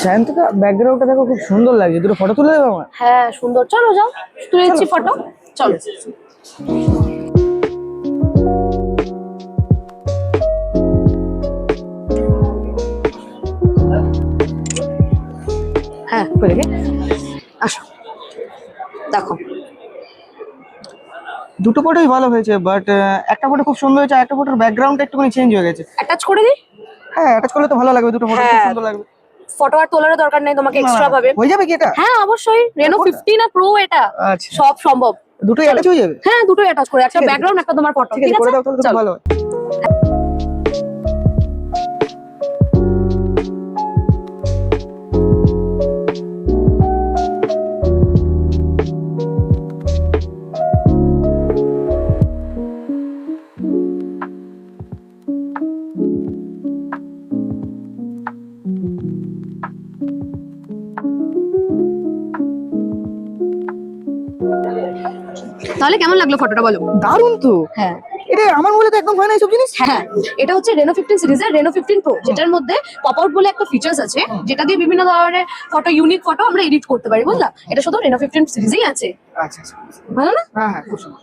শান্তিকা ব্যাকগ্রাউন্ডটা দেখো খুব সুন্দর লাগছে, দুটো ফটো তুলে দেবে আমার? হ্যাঁ সুন্দর, চলো যাও তুলে দিচ্ছি ফটো, চলো। হ্যাঁ করে গে আসো, দেখো দুটো ফটোই ভালো হয়েছে, বাট একটা ফটো খুব সুন্দর হয়েছে, একটা ফটোর ব্যাকগ্রাউন্ডটা একটুখানি চেঞ্জ হয়ে গেছে। অ্যাটাচ করে দিই। হ্যাঁ, অ্যাটাচ করলে তো ভালো লাগবে, দুটো ফটো খুব হ্যাঁ সুন্দর লাগবে। ফটো আর তোলার দরকার নেই তোমাকে, না, এক্সট্রা ভাবে। হয়ে যাবে কি এটা? হ্যাঁ অবশ্যই, রেনো কোনটা? 50 না প্রো, এটা আচ্ছা, সব সম্ভব। দুটোই অ্যাটাচ হয়ে যাবে? হ্যাঁ দুটোই অ্যাটাচ করে, একটা ঠিক আছে, ব্যাকগ্রাউন্ড একটা তোমার ফটো, ঠিক আছে, করে দাও তাহলে তো চলো। ভালো হয়। তাহলে কেমন লাগলো ফটোটা বলো? দারুণ তো। হ্যাঁ এটা আমার বলে তো একদম হয় না এইসব জিনিস। হ্যাঁ, এটা হচ্ছে রেনো 15 সিরিজের রেনো 15 প্রো, যেটার মধ্যে পপ আউট বলে একটা ফিচার্স আছে, যেটা দিয়ে বিভিন্ন ধরনের ফটো, ইউনিক ফটো আমরা এডিট করতে পারি, বুঝলা? এটা শুধু রেনো 15 সিরিজেই আছে। আচ্ছা আচ্ছা, ভালো না? হ্যাঁ হ্যাঁ, খুব সুন্দর।